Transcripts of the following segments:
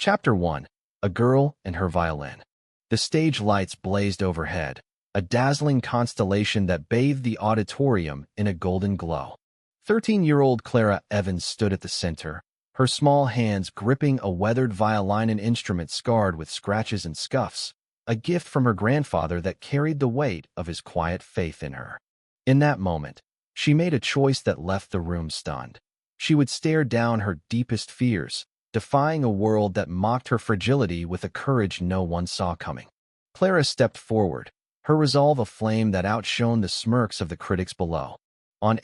Chapter 1. A Girl and Her Violin. The stage lights blazed overhead, a dazzling constellation that bathed the auditorium in a golden glow. 13-year-old Clara Evans stood at the center, her small hands gripping a weathered violin, an instrument scarred with scratches and scuffs, a gift from her grandfather that carried the weight of his quiet faith in her. In that moment, she made a choice that left the room stunned. She would stare down her deepest fears, defying a world that mocked her fragility with a courage no one saw coming. Clara stepped forward, her resolve a flame that outshone the smirks of the critics below. On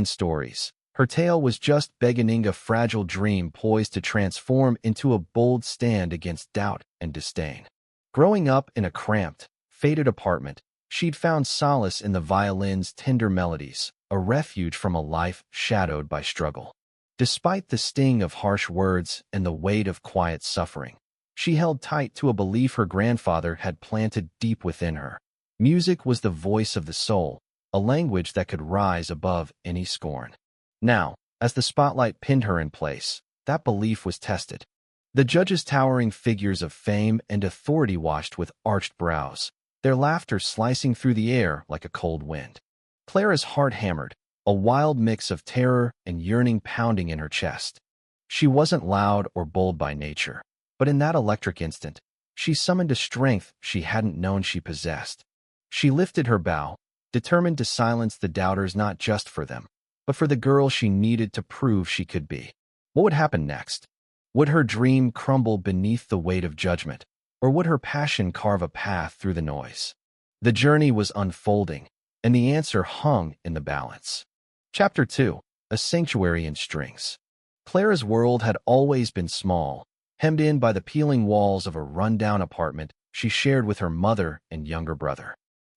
Stories, her tale was just beginning, a fragile dream poised to transform into a bold stand against doubt and disdain. Growing up in a cramped, faded apartment, she'd found solace in the violin's tender melodies, a refuge from a life shadowed by struggle. Despite the sting of harsh words and the weight of quiet suffering, she held tight to a belief her grandfather had planted deep within her. Music was the voice of the soul, a language that could rise above any scorn. Now, as the spotlight pinned her in place, that belief was tested. The judges' towering figures of fame and authority watched with arched brows, their laughter slicing through the air like a cold wind. Clara's heart hammered, a wild mix of terror and yearning pounding in her chest. She wasn't loud or bold by nature, but in that electric instant, she summoned a strength she hadn't known she possessed. She lifted her bow, determined to silence the doubters, not just for them, but for the girl she needed to prove she could be. What would happen next? Would her dream crumble beneath the weight of judgment, or would her passion carve a path through the noise? The journey was unfolding, and the answer hung in the balance. Chapter 2. A Sanctuary in Strings. Clara's world had always been small, hemmed in by the peeling walls of a rundown apartment she shared with her mother and younger brother.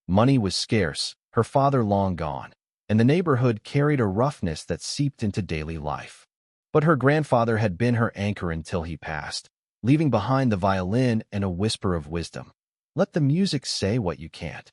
Money was scarce, her father long gone, and the neighborhood carried a roughness that seeped into daily life. But her grandfather had been her anchor until he passed, leaving behind the violin and a whisper of wisdom. Let the music say what you can't.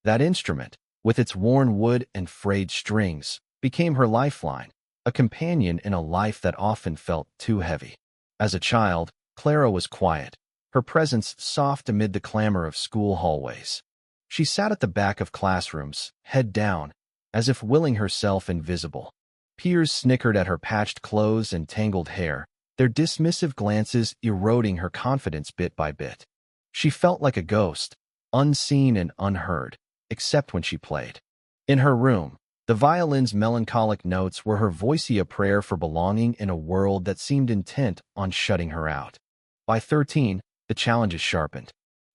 That instrument, with its worn wood and frayed strings, became her lifeline, a companion in a life that often felt too heavy. As a child, Clara was quiet, her presence soft amid the clamor of school hallways. She sat at the back of classrooms, head down, as if willing herself invisible. Peers snickered at her patched clothes and tangled hair, their dismissive glances eroding her confidence bit by bit. She felt like a ghost, unseen and unheard, except when she played. In her room, the violin's melancholic notes were her voicey, a prayer for belonging in a world that seemed intent on shutting her out. By 13, the challenges sharpened.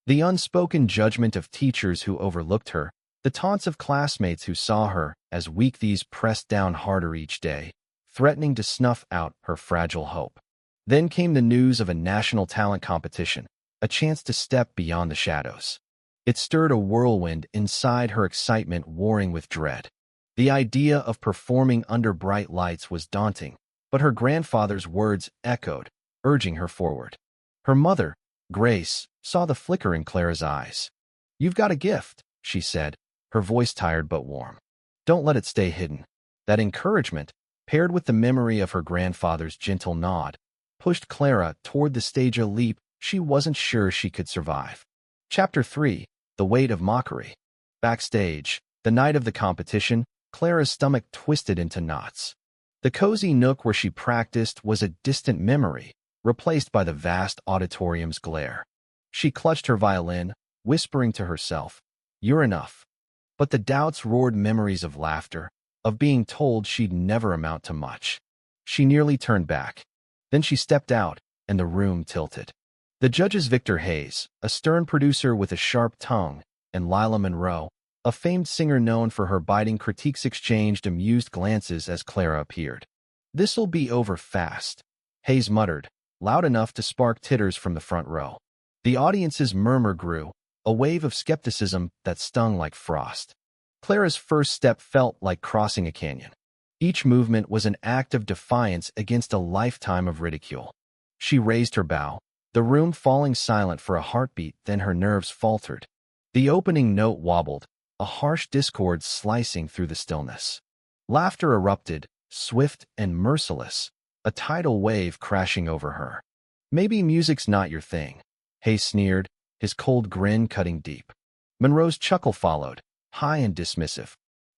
The unspoken judgment of teachers who overlooked her, the taunts of classmates who saw her as weak, these pressed down harder each day, threatening to snuff out her fragile hope. Then came the news of a national talent competition, a chance to step beyond the shadows. It stirred a whirlwind inside her, excitement warring with dread. The idea of performing under bright lights was daunting, but her grandfather's words echoed, urging her forward. Her mother, Grace, saw the flicker in Clara's eyes. "You've got a gift," she said, her voice tired but warm. "Don't let it stay hidden." That encouragement, paired with the memory of her grandfather's gentle nod, pushed Clara toward the stage, a leap she wasn't sure she could survive. Chapter 3. The Weight of Mockery. Backstage, the night of the competition, Clara's stomach twisted into knots. The cozy nook where she practiced was a distant memory, replaced by the vast auditorium's glare. She clutched her violin, whispering to herself, "You're enough." But the doubts roared, memories of laughter, of being told she'd never amount to much. She nearly turned back. Then she stepped out, and the room tilted. The judges, Victor Hayes, a stern producer with a sharp tongue, and Lila Monroe, a famed singer known for her biting critiques, exchanged amused glances as Clara appeared. "This'll be over fast," Hayes muttered, loud enough to spark titters from the front row. The audience's murmur grew, a wave of skepticism that stung like frost. Clara's first step felt like crossing a canyon. Each movement was an act of defiance against a lifetime of ridicule. She raised her bow, the room falling silent for a heartbeat, then her nerves faltered. The opening note wobbled, a harsh discord slicing through the stillness. Laughter erupted, swift and merciless, a tidal wave crashing over her. Maybe music's not your thing. Hayes sneered, his cold grin cutting deep. Monroe's chuckle followed, high and dismissive.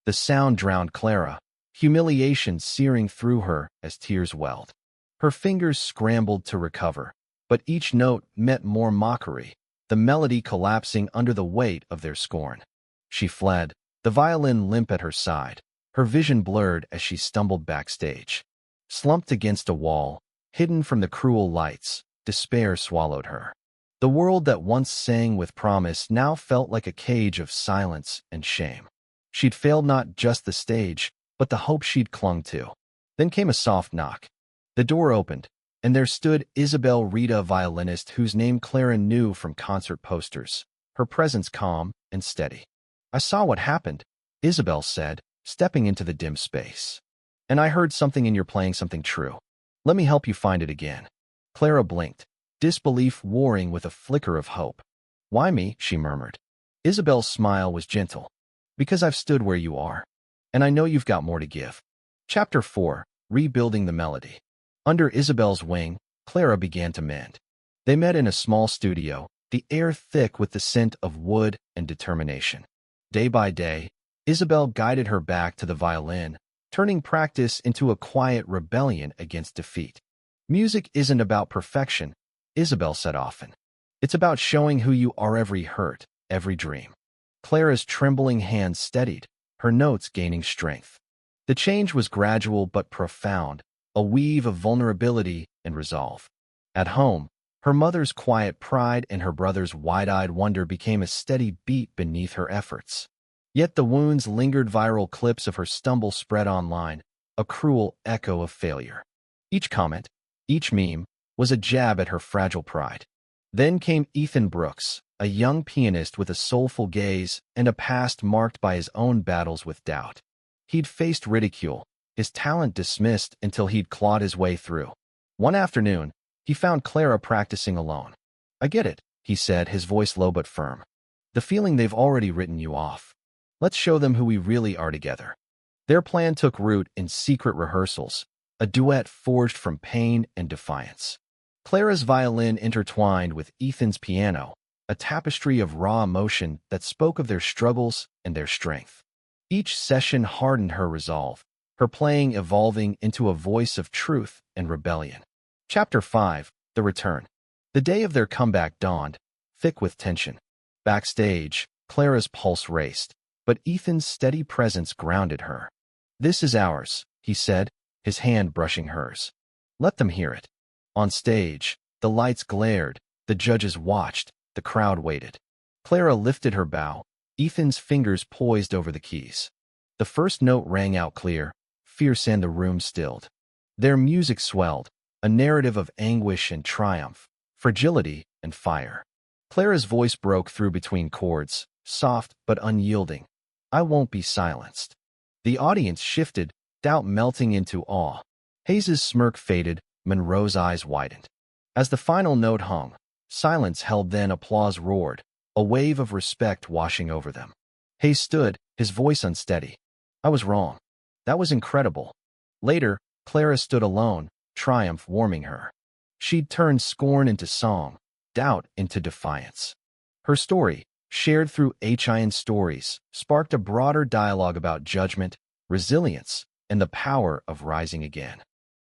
The sound drowned Clara, humiliation searing through her as tears welled. Her fingers scrambled to recover, but each note meant more mockery, the melody collapsing under the weight of their scorn. She fled, the violin limp at her side, her vision blurred as she stumbled backstage. Slumped against a wall, hidden from the cruel lights, despair swallowed her. The world that once sang with promise now felt like a cage of silence and shame. She'd failed not just the stage, but the hope she'd clung to. Then came a soft knock. The door opened, and there stood Isabel Rita, a violinist whose name Clara knew from concert posters, her presence calm and steady. "I saw what happened," Isabel said, stepping into the dim space. "And I heard something in your playing something true. Let me help you find it again." Clara blinked, disbelief warring with a flicker of hope. "Why me?" she murmured. Isabel's smile was gentle. "Because I've stood where you are. And I know you've got more to give." Chapter 4. Rebuilding the Melody. Under Isabel's wing, Clara began to mend. They met in a small studio, the air thick with the scent of wood and determination. Day by day, Isabel guided her back to the violin, turning practice into a quiet rebellion against defeat. "Music isn't about perfection," Isabel said often. "It's about showing who you are, every hurt, every dream." Clara's trembling hands steadied, her notes gaining strength. The change was gradual but profound, a weave of vulnerability and resolve. At home, her mother's quiet pride and her brother's wide-eyed wonder became a steady beat beneath her efforts. Yet the wounds lingered. Viral clips of her stumble spread online, a cruel echo of failure. Each comment, each meme, was a jab at her fragile pride. Then came Ethan Brooks, a young pianist with a soulful gaze and a past marked by his own battles with doubt. He'd faced ridicule, his talent dismissed until he'd clawed his way through. One afternoon, he found Clara practicing alone. "I get it," he said, his voice low but firm. "The feeling they've already written you off. Let's show them who we really are together." Their plan took root in secret rehearsals, a duet forged from pain and defiance. Clara's violin intertwined with Ethan's piano, a tapestry of raw emotion that spoke of their struggles and their strength. Each session hardened her resolve, her playing evolving into a voice of truth and rebellion. Chapter 5. The Return. The day of their comeback dawned, thick with tension. Backstage, Clara's pulse raced, but Ethan's steady presence grounded her. "This is ours," he said, his hand brushing hers. "Let them hear it." On stage, the lights glared, the judges watched, the crowd waited. Clara lifted her bow, Ethan's fingers poised over the keys. The first note rang out clear, fierce, and the room stilled. Their music swelled, a narrative of anguish and triumph, fragility and fire. Clara's voice broke through between chords, soft but unyielding. "I won't be silenced." The audience shifted, doubt melting into awe. Hayes's smirk faded, Monroe's eyes widened. As the final note hung, silence held, then applause roared, a wave of respect washing over them. Hayes stood, his voice unsteady. "I was wrong. That was incredible." Later, Clara stood alone, triumph warming her. She'd turned scorn into song, doubt into defiance. Her story, shared through Stories, sparked a broader dialogue about judgment, resilience, and the power of rising again.